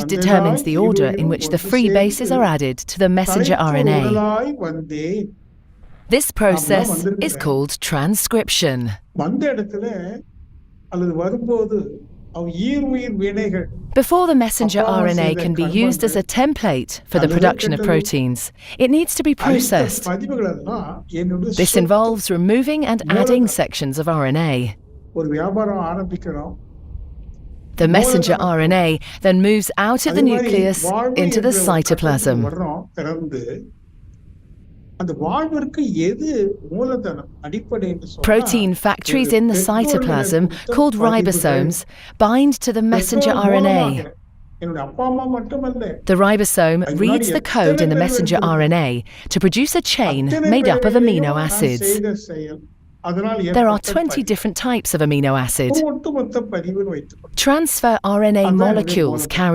determines the order in which the free bases are added to the messenger RNA. உடலாய் வந்தேன். This process is called transcription. வந்த இடத்துல அல்லது வரும்போது ஈருயிர் வினைகள். Before the messenger RNA can be used as a template for the production of proteins, it needs to be processed. This involves removing and adding sections of RNA. ஒரு வியாபாரம் ஆரம்பிக்கிறோம். The messenger RNA then moves out of the nucleus into the cytoplasm. Protein factories in the cytoplasm, called ribosomes, bind to the messenger RNA. The ribosome reads the code in the messenger RNA to produce a chain made up of amino acids. There are 20 different types of amino acid. Transfer RNA molecules carry